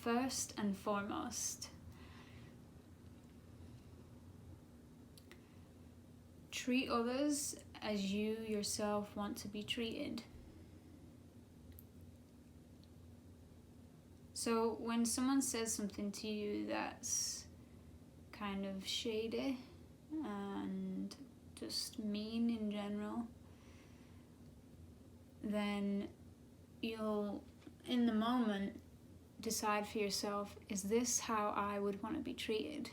first and foremost, treat others as you yourself want to be treated. So when someone says something to you that's kind of shady and just mean in general, then you'll, in the moment, decide for yourself, is this how I would want to be treated?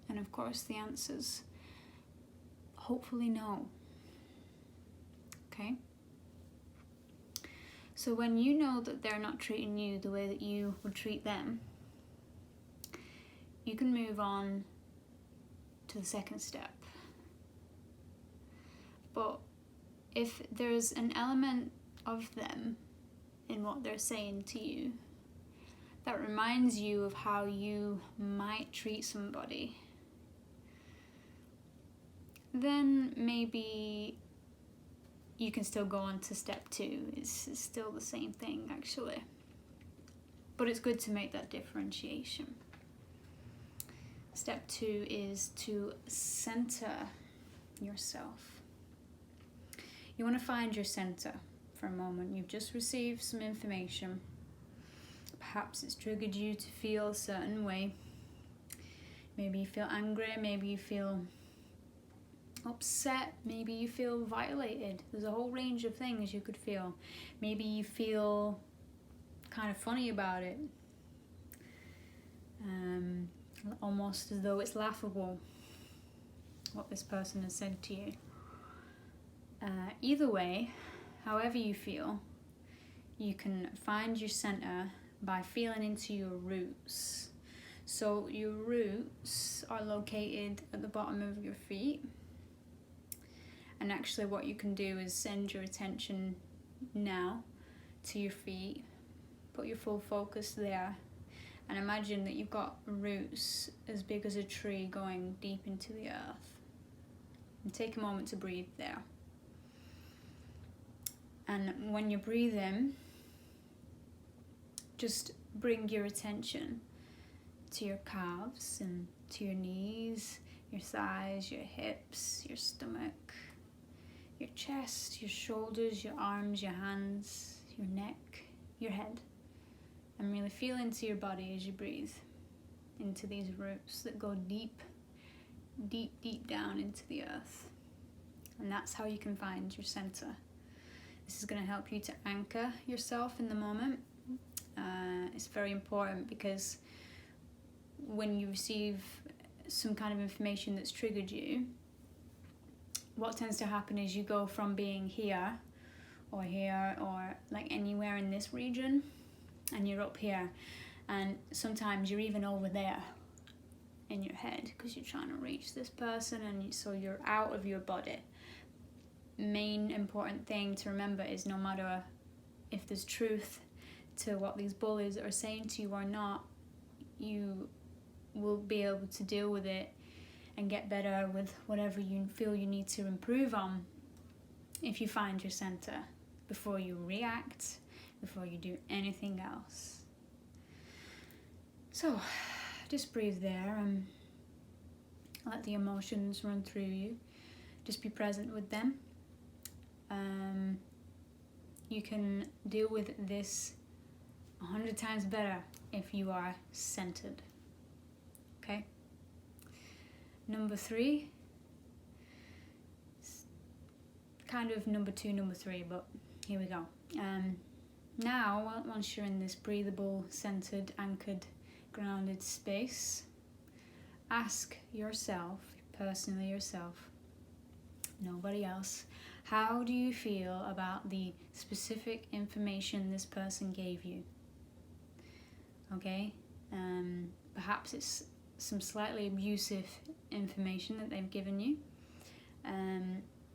And of course the answer's hopefully no. Okay? So when you know that they're not treating you the way that you would treat them, you can move on to the second step. But if there's an element of them in what they're saying to you that reminds you of how you might treat somebody, then maybe you can still go on to step 2. It's still the same thing, actually. But it's good to make that differentiation. Step 2 is to center yourself. You want to find your center for a moment. You've just received some information. Perhaps it's triggered you to feel a certain way. Maybe you feel angry, maybe you feel upset, maybe you feel violated. There's a whole range of things you could feel. Maybe you feel kind of funny about it, almost as though it's laughable what this person has said to you. Either way, however you feel, you can find your center by feeling into your roots. So your roots are located at the bottom of your feet. And actually what you can do is send your attention now to your feet. Put your full focus there. And imagine that you've got roots as big as a tree going deep into the earth. And take a moment to breathe there. And when you breathe in, just bring your attention to your calves and to your knees, your thighs, your hips, your stomach, your chest, your shoulders, your arms, your hands, your neck, your head. And really feel into your body as you breathe into these roots that go deep, deep, deep down into the earth. And that's how you can find your center. This is going to help you to anchor yourself in the moment. It's very important because when you receive some kind of information that's triggered you, what tends to happen is you go from being here or like anywhere in this region, and you're up here, and sometimes you're even over there in your head because you're trying to reach this person, and so you're out of your body. Main important thing to remember is no matter if there's truth to what these bullies are saying to you or not, you will be able to deal with it and get better with whatever you feel you need to improve on if you find your center before you react, before you do anything else. So just breathe there and let the emotions run through you. Just be present with them. You can deal with this 100 times better if you are centered. Okay? Number 3, kind of number 2, number 3, but here we go. Now, once you're in this breathable, centered, anchored, grounded space, ask yourself, personally yourself, nobody else, how do you feel about the specific information this person gave you? Okay? Perhaps it's some slightly abusive information that they've given you.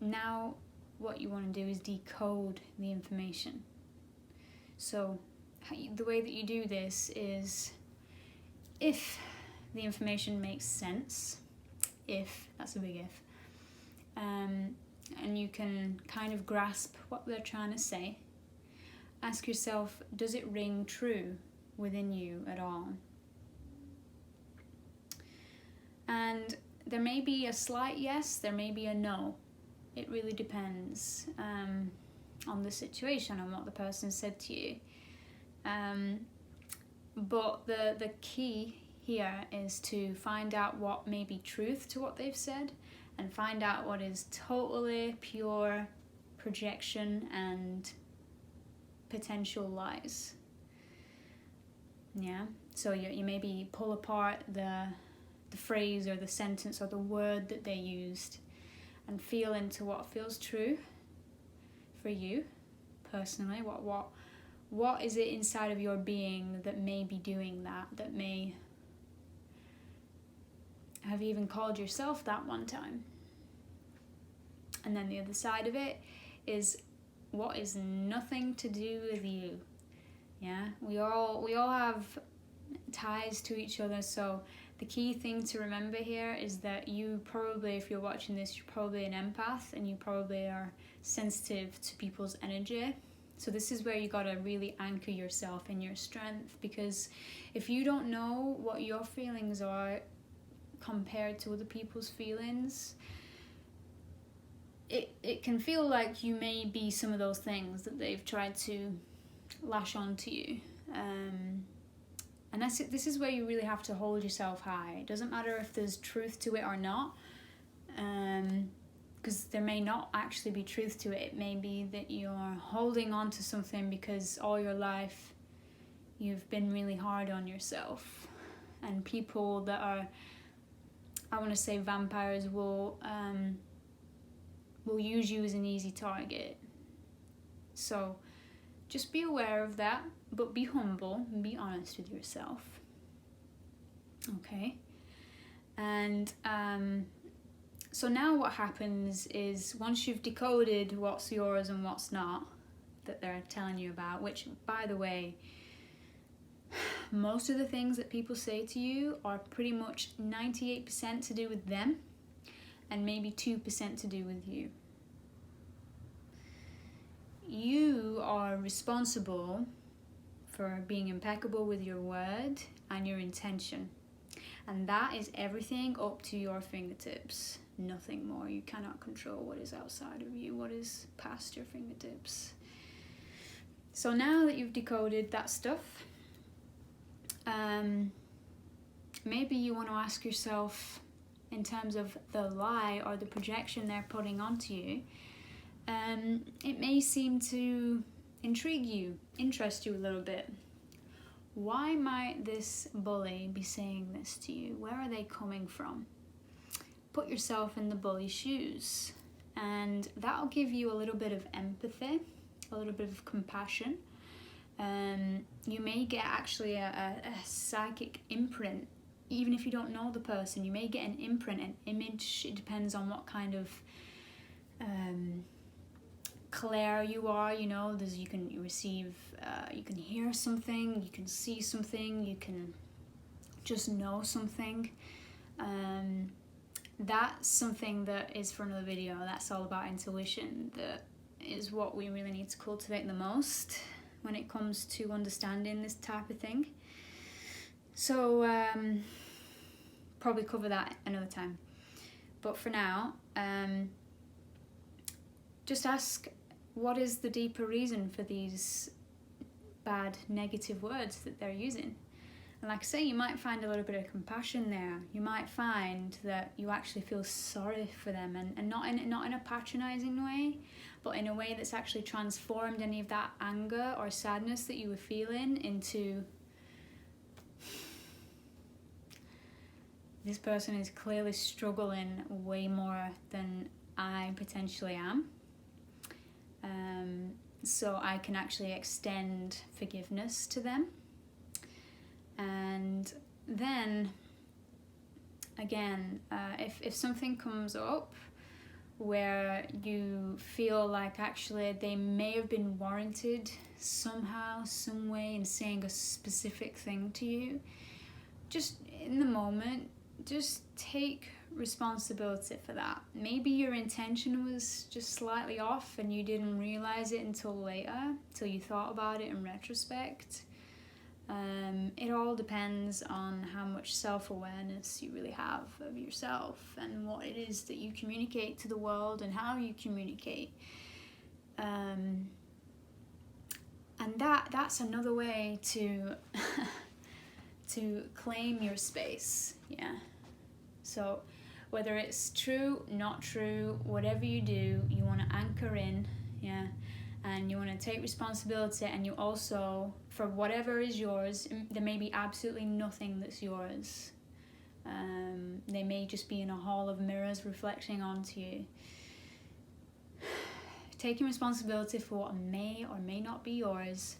Now what you want to do is decode the information. So the way that you do this is, if the information makes sense, if, that's a big if, and you can kind of grasp what they're trying to say, ask yourself, does it ring true within you at all. And there may be a slight yes, there may be a no. It really depends on the situation and what the person said to you. But the key here is to find out what may be truth to what they've said, and find out what is totally pure projection and potential lies. Yeah, so you maybe pull apart the phrase or the sentence or the word that they used and feel into what feels true for you personally. What is it inside of your being that may be doing that may have even called yourself that one time? And then the other side of it is what is nothing to do with you. Yeah, we all have ties to each other, so the key thing to remember here is that you probably, if you're watching this, you're probably an empath and you probably are sensitive to people's energy. So this is where you gotta really anchor yourself in your strength, because if you don't know what your feelings are compared to other people's feelings, it can feel like you may be some of those things that they've tried to lash onto you. And this is where you really have to hold yourself high. It doesn't matter if there's truth to it or not, because there may not actually be truth to it. It may be that you're holding on to something because all your life you've been really hard on yourself. And people that are, I want to say vampires, will use you as an easy target. So just be aware of that, but be humble and be honest with yourself. Okay? And so now what happens is, once you've decoded what's yours and what's not that they're telling you about, which, by the way, most of the things that people say to you are pretty much 98% to do with them and maybe 2% to do with you. You are responsible for being impeccable with your word and your intention. And that is everything up to your fingertips. Nothing more. You cannot control what is outside of you, what is past your fingertips. So now that you've decoded that stuff, maybe you want to ask yourself, in terms of the lie or the projection they're putting onto you, it may seem to intrigue you, interest you a little bit. Why might this bully be saying this to you? Where are they coming from? Put yourself in the bully's shoes, and that'll give you a little bit of empathy, a little bit of compassion. You may get actually a psychic imprint. Even if you don't know the person, you may get an imprint, an image. It depends on what kind of clair you are. You know, you can receive, you can hear something, you can see something, you can just know something. That's something that is for another video. That's all about intuition. That is what we really need to cultivate the most when it comes to understanding this type of thing. So probably cover that another time. But for now, just ask, what is the deeper reason for these bad, negative words that they're using? And like I say, you might find a little bit of compassion there. You might find that you actually feel sorry for them, and not in a patronizing way, but in a way that's actually transformed any of that anger or sadness that you were feeling into, this person is clearly struggling way more than I potentially am. So I can actually extend forgiveness to them. And then, again, if something comes up where you feel like actually they may have been warranted somehow, some way in saying a specific thing to you, just in the moment, just take responsibility for that. Maybe your intention was just slightly off and you didn't realize it until later, till you thought about it in retrospect. It all depends on how much self-awareness you really have of yourself and what it is that you communicate to the world and how you communicate. And that's another way to to claim your space. Yeah. So whether it's true, not true, whatever you do, you want to anchor in, yeah, and you want to take responsibility, and you also, for whatever is yours, there may be absolutely nothing that's yours. They may just be in a hall of mirrors reflecting onto you. Taking responsibility for what may or may not be yours.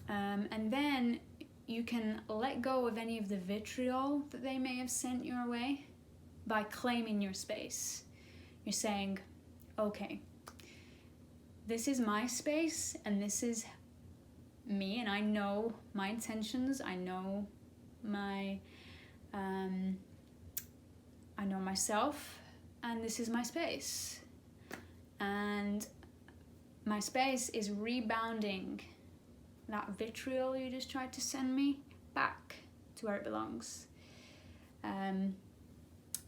And then you can let go of any of the vitriol that they may have sent your way by claiming your space. You're saying, okay, this is my space and this is me, and I know my intentions, I know my I know myself, and this is my space. And my space is rebounding that vitriol you just tried to send me back to where it belongs.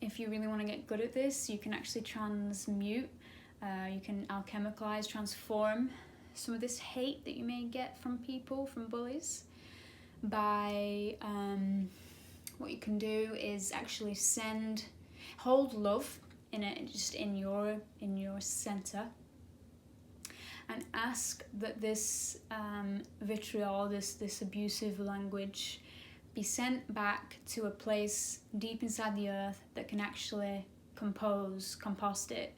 If you really want to get good at this, you can actually transmute, you can alchemicalize, transform some of this hate that you may get from people, from bullies, by what you can do is actually hold love in it, just in your center, and ask that this vitriol, this abusive language, be sent back to a place deep inside the earth that can actually compost it.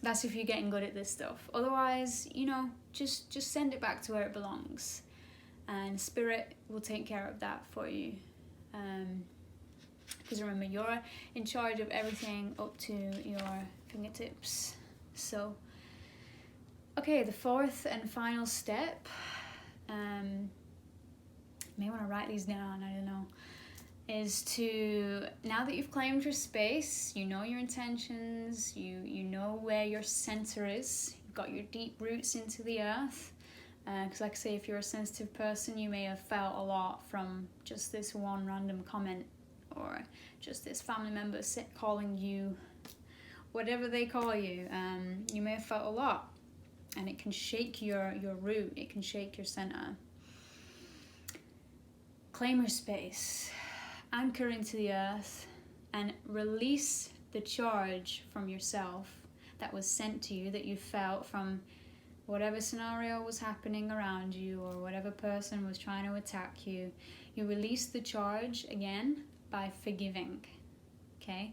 That's if you're getting good at this stuff. Otherwise, just send it back to where it belongs, and spirit will take care of that for you. Because remember, you're in charge of everything up to your fingertips. So, okay, the fourth and final step, may want to write these down, I don't know, is to, now that you've claimed your space, you know your intentions, you know where your center is, you've got your deep roots into the earth, because like I say, if you're a sensitive person, you may have felt a lot from just this one random comment, or just this family member calling you whatever they call you. You may have felt a lot, and it can shake your root, it can shake your center. Claim your space, anchor into the earth, and release the charge from yourself that was sent to you, that you felt from whatever scenario was happening around you, or whatever person was trying to attack you. You release the charge again by forgiving, okay?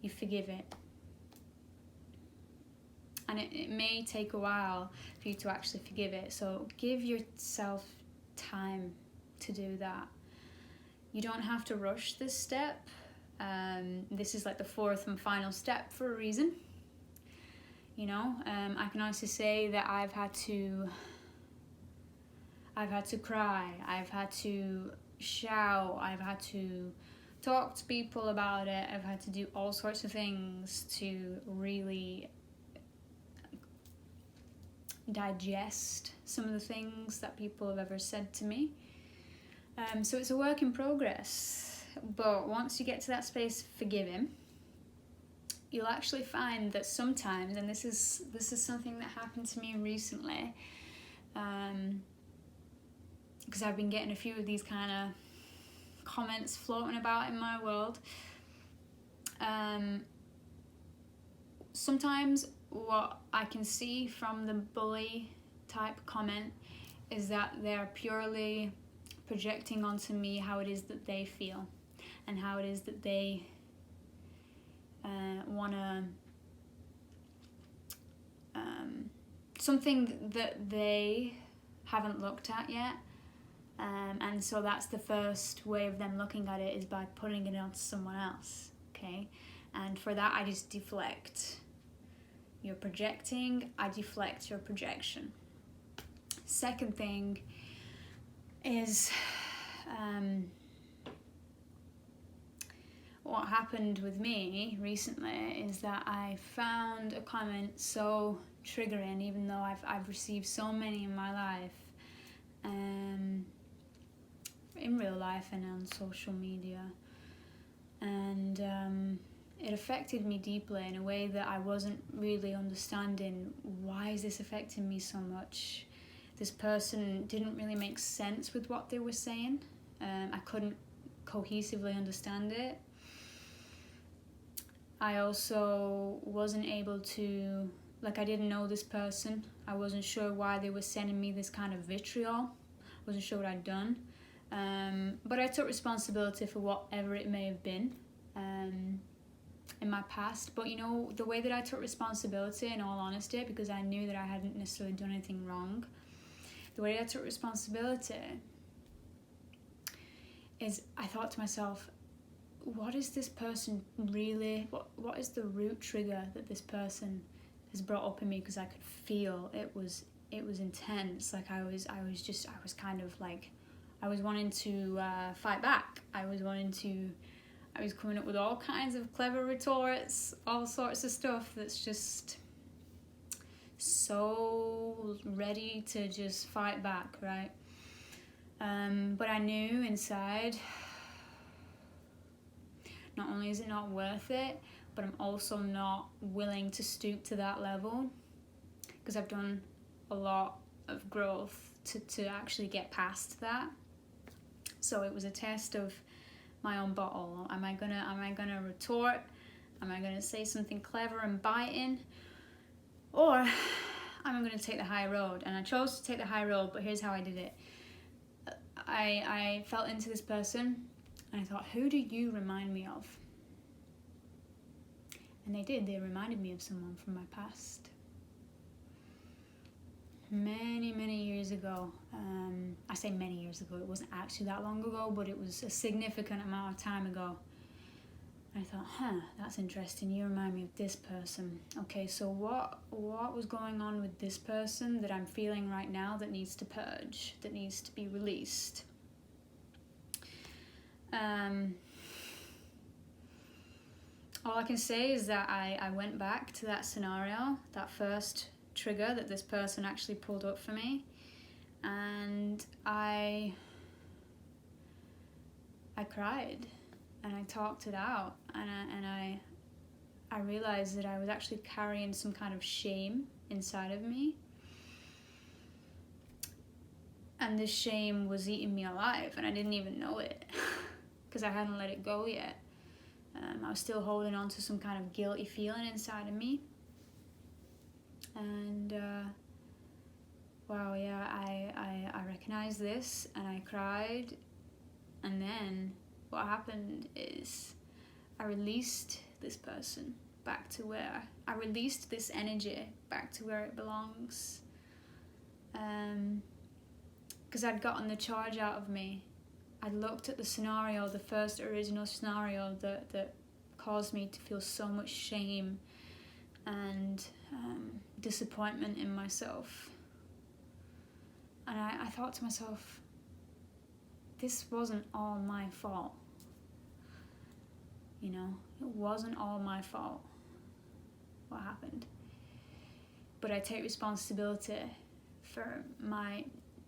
You forgive it. And it may take a while for you to actually forgive it, so give yourself time to do that. You don't have to rush this step. This is like the fourth and final step for a reason. I can honestly say that I've had to cry, I've had to shout, I've had to talk to people about it, I've had to do all sorts of things to really digest some of the things that people have ever said to me. So it's a work in progress, but once you get to that space, forgiving, you'll actually find that sometimes, and this is something that happened to me recently, because I've been getting a few of these kind of comments floating about in my world. Sometimes what I can see from the bully type comment is that they're purely projecting onto me how it is that they feel, and how it is that they want to something that they haven't looked at yet, and so that's the first way of them looking at it, is by putting it onto someone else, okay? And for that, I just deflect. You're projecting, I deflect your projection. Second thing is what happened with me recently is that I found a comment so triggering, even though I've received so many in my life, in real life and on social media, and it affected me deeply in a way that I wasn't really understanding. Why is this affecting me so much? This person didn't really make sense with what they were saying. I couldn't cohesively understand it. I also wasn't able to, I didn't know this person. I wasn't sure why they were sending me this kind of vitriol. I wasn't sure what I'd done. But I took responsibility for whatever it may have been in my past. But the way that I took responsibility, in all honesty, because I knew that I hadn't necessarily done anything wrong, the way I took responsibility is I thought to myself, what is this person really, what is the root trigger that this person has brought up in me? Because I could feel it was intense. I was wanting to fight back. I was coming up with all kinds of clever retorts, all sorts of stuff that's just so ready to just fight back, right? But I knew inside, not only is it not worth it, but I'm also not willing to stoop to that level, because I've done a lot of growth to actually get past that. So it was a test of my own bottle. Am I gonna retort? Am I gonna say something clever and biting? Or am I gonna take the high road? And I chose to take the high road, but here's how I did it. I felt into this person and I thought, who do you remind me of? And they reminded me of someone from my past. Many years ago. I say many years ago, it wasn't actually that long ago, but it was a significant amount of time ago. I thought, that's interesting, you remind me of this person. Okay, so what was going on with this person that I'm feeling right now that needs to purge, that needs to be released? All I can say is that I went back to that scenario, that first trigger that this person actually pulled up for me, and I cried and I talked it out, and I realized that I was actually carrying some kind of shame inside of me, and this shame was eating me alive, and I didn't even know it because I hadn't let it go yet. I was still holding on to some kind of guilty feeling inside of me. And I recognized this and I cried, and then what happened is I released this person back to where I released this energy back to where it belongs, because I'd gotten the charge out of me. I looked at the scenario, the first original scenario that caused me to feel so much shame and disappointment in myself. And I thought to myself, this wasn't all my fault. It wasn't all my fault what happened. But I take responsibility for my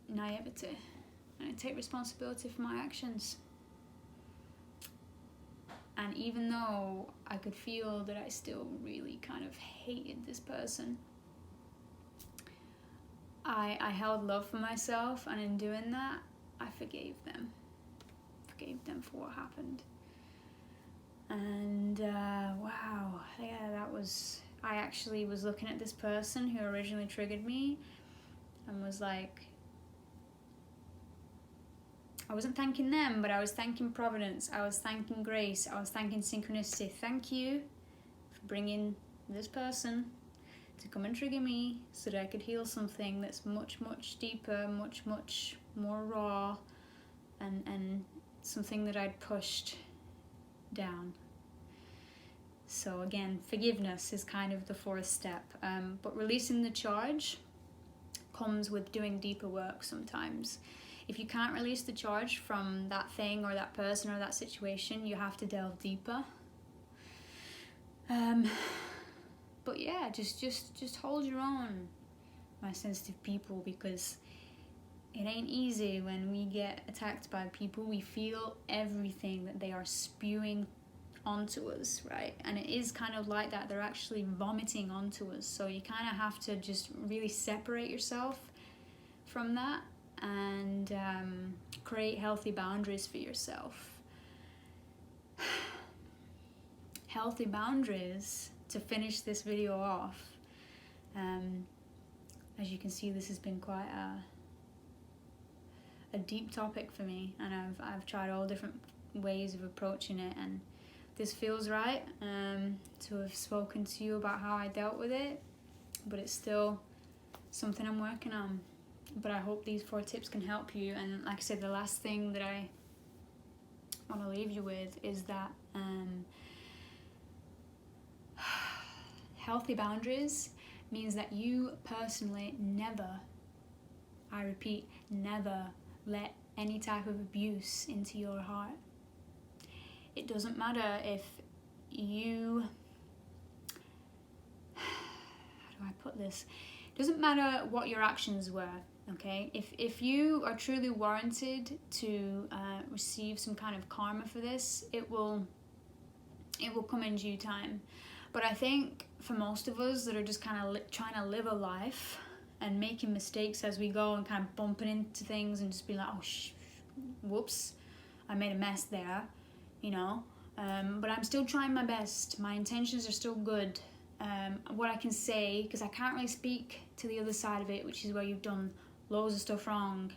naivety. And I take responsibility for my actions. And even though I could feel that I still really kind of hated this person, I held love for myself, and in doing that, I forgave them. Forgave them for what happened. And I actually was looking at this person who originally triggered me and was like, I wasn't thanking them, but I was thanking Providence, I was thanking Grace, I was thanking Synchronicity. Thank you for bringing this person to come and trigger me so that I could heal something that's much deeper, much more raw, and something that I'd pushed down. So again, forgiveness is kind of the fourth step, but releasing the charge comes with doing deeper work sometimes. If you can't release the charge from that thing or that person or that situation, you have to delve deeper. But yeah, just hold your own, my sensitive people, because it ain't easy when we get attacked by people. We feel everything that they are spewing onto us, right? And it is kind of like that. They're actually vomiting onto us. So you kind of have to just really separate yourself from that and create healthy boundaries for yourself. Healthy boundaries, to finish this video off. As you can see, this has been quite a deep topic for me, and I've tried all different ways of approaching it, and this feels right to have spoken to you about how I dealt with it, but it's still something I'm working on. But I hope these 4 tips can help you. And like I said, the last thing that I want to leave you with is that healthy boundaries means that you personally never, I repeat, never let any type of abuse into your heart. It doesn't matter if you, how do I put this? It doesn't matter what your actions were, okay? If you are truly warranted to receive some kind of karma for this, it will come in due time. But I think for most of us that are just kind of trying to live a life and making mistakes as we go and kind of bumping into things and just being like, oh, whoops, I made a mess there, you know. But I'm still trying my best. My intentions are still good. What I can say, because I can't really speak to the other side of it, which is where you've done loads of stuff wrong,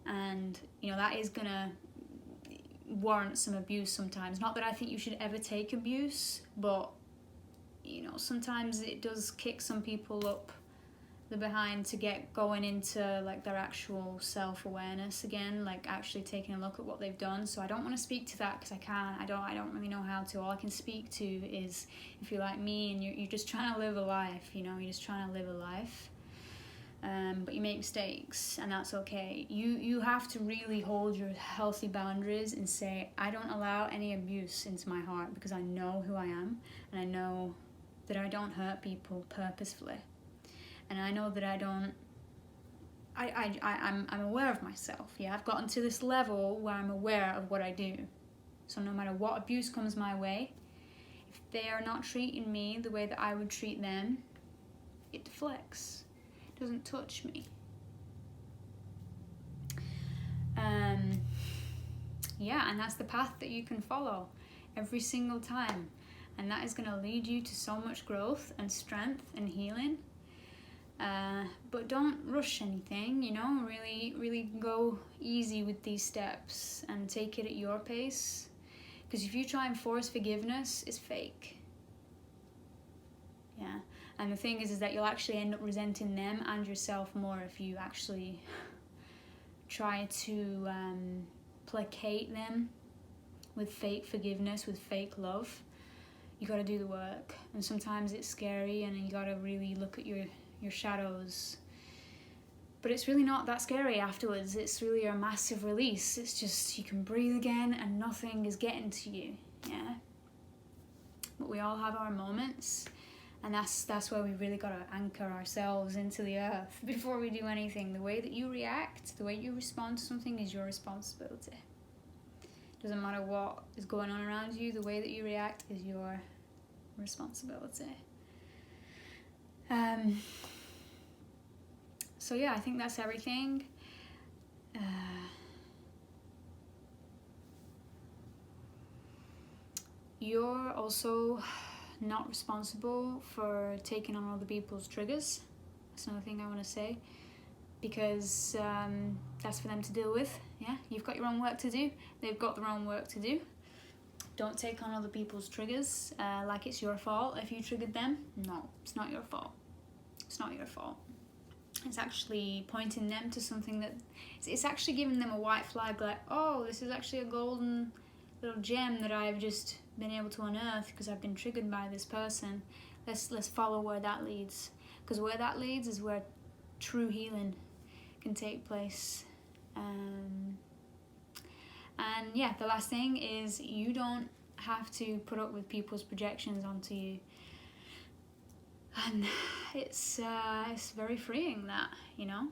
and you know that is gonna warrant some abuse sometimes. Not that I think you should ever take abuse, but you know, sometimes it does kick some people up the behind to get going into like their actual self-awareness again, like actually taking a look at what they've done. So I don't want to speak to that because I can't. I don't really know how to. All I can speak to is if you're like me and you're just trying to live a life, you know, you're just trying to live a life. But you make mistakes, and that's okay. You have to really hold your healthy boundaries and say, I don't allow any abuse into my heart, because I know who I am, and I know that I don't hurt people purposefully, and I know that I'm aware of myself. Yeah, I've gotten to this level where I'm aware of what I do. So no matter what abuse comes my way, if they are not treating me the way that I would treat them, it deflects. Doesn't touch me. Yeah, and that's the path that you can follow every single time, and that is going to lead you to so much growth and strength and healing. But don't rush anything, you know. Really go easy with these steps and take it at your pace, because if you try and force forgiveness, it's fake. Yeah. And the thing is that you'll actually end up resenting them and yourself more if you actually try to placate them with fake forgiveness, with fake love. You got to do the work, and sometimes it's scary, and you got to really look at your shadows. But it's really not that scary afterwards. It's really a massive release. It's just you can breathe again, and nothing is getting to you. Yeah. But we all have our moments. And that's where we really got to anchor ourselves into the earth before we do anything. The way that you react, the way you respond to something is your responsibility. Doesn't matter what is going on around you, the way that you react is your responsibility. So yeah, I think that's everything. You're also not responsible for taking on other people's triggers. That's another thing I want to say, because that's for them to deal with. Yeah, you've got your own work to do, they've got their own work to do. Don't take on other people's triggers like it's your fault if you triggered them. No, it's not your fault. It's not your fault. It's actually pointing them to something that it's actually giving them a white flag, like, oh, this is actually a golden little gem that I've just been able to unearth because I've been triggered by this person. Let's follow where that leads, because where that leads is where true healing can take place. And yeah, the last thing is you don't have to put up with people's projections onto you. And it's very freeing, that, you know.